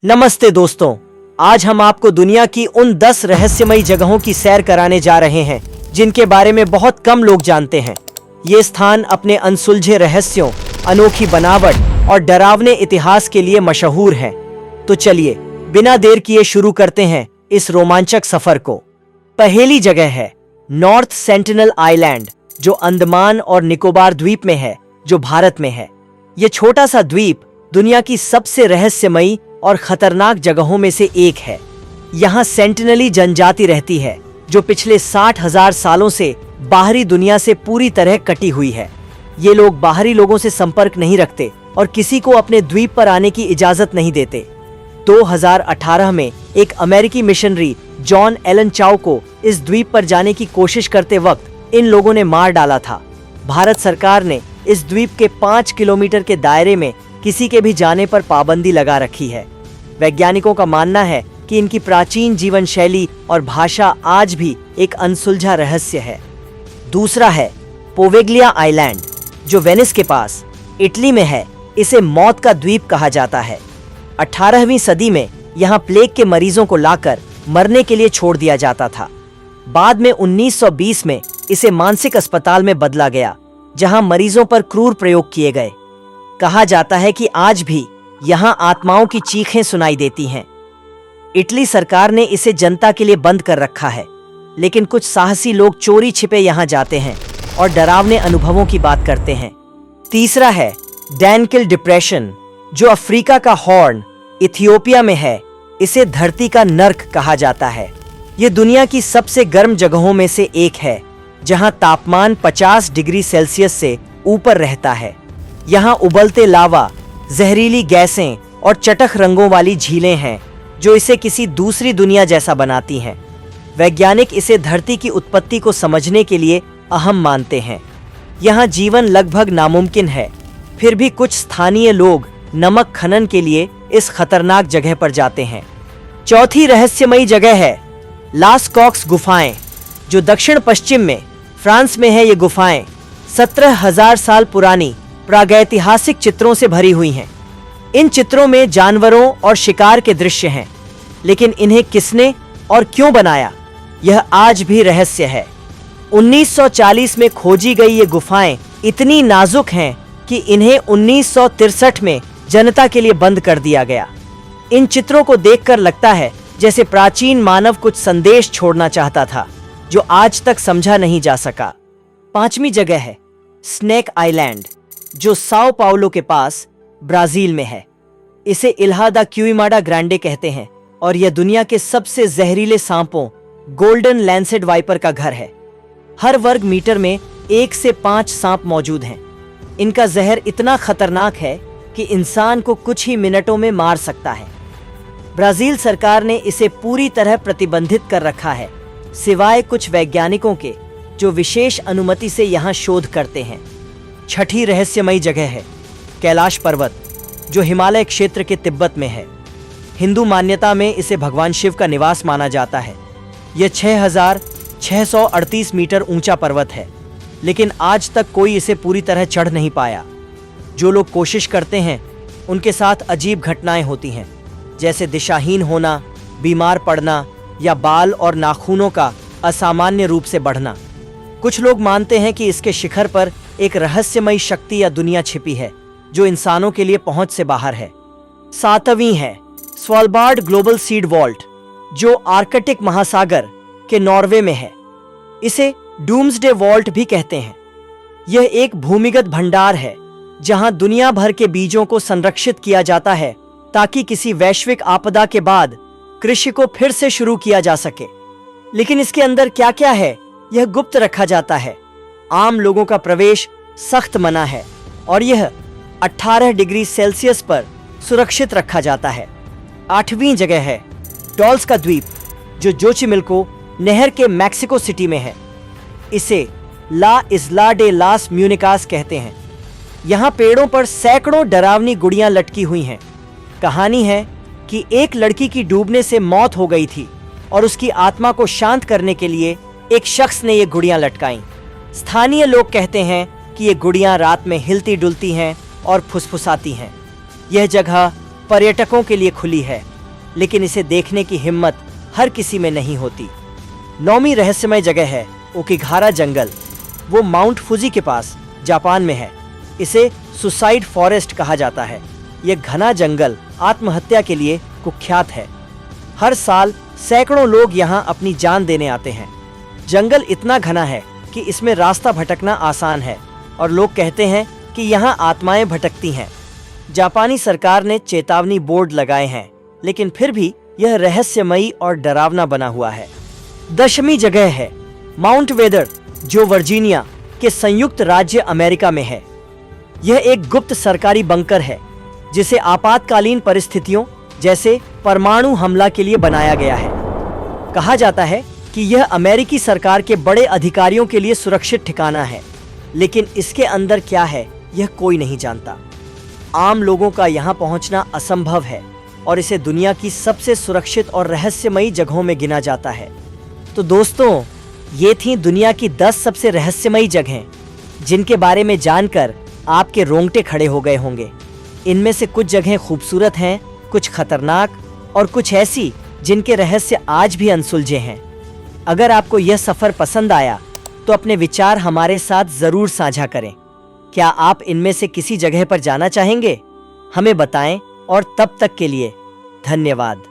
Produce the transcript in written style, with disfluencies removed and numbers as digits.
नमस्ते दोस्तों, आज हम आपको दुनिया की उन 10 रहस्यमयी जगहों की सैर कराने जा रहे हैं जिनके बारे में बहुत कम लोग जानते हैं। ये स्थान अपने अनसुलझे रहस्यों, अनोखी बनावट और डरावने इतिहास के लिए मशहूर हैं। तो चलिए बिना देर किए शुरू करते हैं इस रोमांचक सफर को। पहली जगह है नॉर्थ सेंटिनल आइलैंड, जो अंडमान और निकोबार द्वीप में है, जो भारत में है। ये छोटा सा द्वीप दुनिया की सबसे रहस्यमयी और खतरनाक जगहों में से एक है। यहाँ सेंटिनली जनजाति रहती है, जो पिछले 60,000 सालों से बाहरी दुनिया से पूरी तरह कटी हुई है। ये लोग बाहरी लोगों से संपर्क नहीं रखते और किसी को अपने द्वीप पर आने की इजाजत नहीं देते। 2018 में एक अमेरिकी मिशनरी जॉन एलन चाउ को इस द्वीप पर जाने की कोशिश करते वक्त इन लोगों ने मार डाला था। भारत सरकार ने इस द्वीप के 5 किलोमीटर के दायरे में किसी के भी जाने पर पाबंदी लगा रखी है। वैज्ञानिकों का मानना है कि इनकी प्राचीन जीवन शैली और भाषा आज भी एक अनसुलझा रहस्य है। दूसरा है पोवेग्लिया आइलैंड, जो वेनिस के पास इटली में है। इसे मौत का द्वीप कहा जाता है। 18वीं सदी में यहाँ प्लेग के मरीजों को लाकर मरने के लिए छोड़ दिया जाता था। बाद में 1920 में इसे मानसिक अस्पताल में बदला गया, जहाँ मरीजों पर क्रूर प्रयोग किए गए। कहा जाता है कि आज भी यहाँ आत्माओं की चीखें सुनाई देती हैं। इटली सरकार ने इसे जनता के लिए बंद कर रखा है, लेकिन कुछ साहसी लोग चोरी छिपे यहाँ जाते हैं और डरावने अनुभवों की बात करते हैं। तीसरा है डैनकिल डिप्रेशन, जो अफ्रीका का हॉर्न इथियोपिया में है। इसे धरती का नर्क कहा जाता है। ये दुनिया की सबसे गर्म जगहों में से एक है, जहाँ तापमान 50 डिग्री सेल्सियस से ऊपर रहता है। यहाँ उबलते लावा, जहरीली गैसें और चटख रंगों वाली झीलें हैं, जो इसे किसी दूसरी दुनिया जैसा बनाती हैं। वैज्ञानिक इसे धरती की उत्पत्ति को समझने के लिए अहम मानते हैं। यहाँ जीवन लगभग नामुमकिन है, फिर भी कुछ स्थानीय लोग नमक खनन के लिए इस खतरनाक जगह पर जाते हैं। चौथी रहस्यमयी जगह है लास कॉक्स गुफाएं, जो दक्षिण पश्चिम में फ्रांस में है। ये गुफाएं 17,000 साल पुरानी प्रागैतिहासिक चित्रों से भरी हुई हैं। इन चित्रों में जानवरों और शिकार के दृश्य हैं, लेकिन इन्हें किसने और क्यों बनाया, यह आज भी रहस्य है। 1940 में खोजी गई ये गुफाएं इतनी नाजुक हैं कि इन्हें 1963 में जनता के लिए बंद कर दिया गया। इन चित्रों को देखकर लगता है जैसे प्राचीन मानव कुछ संदेश छोड़ना चाहता था, जो आज तक समझा नहीं जा सका। पांचवी जगह है स्नेक आइलैंड, जो साओ पाउलो के पास ब्राजील में है। इसे इल्हा दा क्यूइमाडा ग्रांडे कहते हैं और यह दुनिया के सबसे जहरीले सांपों गोल्डन लैंसेड वाइपर का घर है। हर वर्ग मीटर में 1 से 5 सांप मौजूद हैं। इनका जहर इतना खतरनाक है कि इंसान को कुछ ही मिनटों में मार सकता है। ब्राजील सरकार ने इसे पूरी तरह प्रतिबंधित कर रखा है, सिवाय कुछ वैज्ञानिकों के जो विशेष अनुमति से यहाँ शोध करते हैं। छठी रहस्यमयी जगह है कैलाश पर्वत, जो हिमालय क्षेत्र के तिब्बत में है। हिंदू मान्यता में इसे भगवान शिव का निवास माना जाता है। यह 6,638 मीटर ऊंचा पर्वत है, लेकिन आज तक कोई इसे पूरी तरह चढ़ नहीं पाया। जो लोग कोशिश करते हैं उनके साथ अजीब घटनाएं होती हैं, जैसे दिशाहीन होना, बीमार पड़ना या बाल और नाखूनों का असामान्य रूप से बढ़ना। कुछ लोग मानते हैं कि इसके शिखर पर एक रहस्यमयी शक्ति या दुनिया छिपी है, जो इंसानों के लिए पहुंच से बाहर है। सातवीं है स्वालबार्ड ग्लोबल सीड वॉल्ट, जो आर्कटिक महासागर के नॉर्वे में है। इसे डूम्सडे वॉल्ट भी कहते हैं। यह एक भूमिगत भंडार है, जहां दुनिया भर के बीजों को संरक्षित किया जाता है, ताकि किसी वैश्विक आपदा के बाद कृषि को फिर से शुरू किया जा सके। लेकिन इसके अंदर क्या क्या है, यह गुप्त रखा जाता है। आम लोगों का प्रवेश सख्त मना है और यह 18 डिग्री सेल्सियस पर सुरक्षित रखा जाता है। 8वीं जगह है डॉल्स का द्वीप, जो जोचिमिल्को नहर के मैक्सिको सिटी में है। इसे ला इस्ला डे लास म्यूनिकास कहते हैं। यहाँ पेड़ों पर सैकड़ों डरावनी गुड़ियां लटकी हुई हैं। कहानी है कि एक लड़की की डूबने से मौत हो गई थी और उसकी आत्मा को शांत करने के लिए एक शख्स ने ये गुड़ियां लटकाईं। स्थानीय लोग कहते हैं कि ये गुड़ियां रात में हिलती डुलती हैं और फुसफुसाती हैं। यह जगह पर्यटकों के लिए खुली है, लेकिन इसे देखने की हिम्मत हर किसी में नहीं होती। 9वीं रहस्यमय जगह है ओकिगारा जंगल। वो माउंट फुजी के पास जापान में है। इसे सुसाइड फॉरेस्ट कहा जाता है। यह घना जंगल आत्महत्या के लिए कुख्यात है। हर साल सैकड़ों लोग यहाँ अपनी जान देने आते हैं। जंगल इतना घना है कि इसमें रास्ता भटकना आसान है और लोग कहते हैं कि यहाँ आत्माएं भटकती हैं। जापानी सरकार ने चेतावनी बोर्ड लगाए हैं, लेकिन फिर भी यह रहस्यमयी और डरावना बना हुआ है। 10वीं जगह है माउंट वेदर, जो वर्जीनिया के संयुक्त राज्य अमेरिका में है। यह एक गुप्त सरकारी बंकर है जिसे आपातकालीन परिस्थितियों जैसे परमाणु हमला के लिए बनाया गया है। कहा जाता है कि यह अमेरिकी सरकार के बड़े अधिकारियों के लिए सुरक्षित ठिकाना है, लेकिन इसके अंदर क्या है यह कोई नहीं जानता। आम लोगों का यहाँ पहुँचना असंभव है और इसे दुनिया की सबसे सुरक्षित और रहस्यमयी जगहों में गिना जाता है। तो दोस्तों, ये थी दुनिया की 10 सबसे रहस्यमयी जगहें, जिनके बारे में जानकर आपके रोंगटे खड़े हो गए होंगे। इनमें से कुछ जगहें खूबसूरत हैं, कुछ खतरनाक और कुछ ऐसी जिनके रहस्य आज भी अनसुलझे हैं। अगर आपको यह सफ़र पसंद आया तो अपने विचार हमारे साथ ज़रूर साझा करें। क्या आप इनमें से किसी जगह पर जाना चाहेंगे? हमें बताएं और तब तक के लिए धन्यवाद।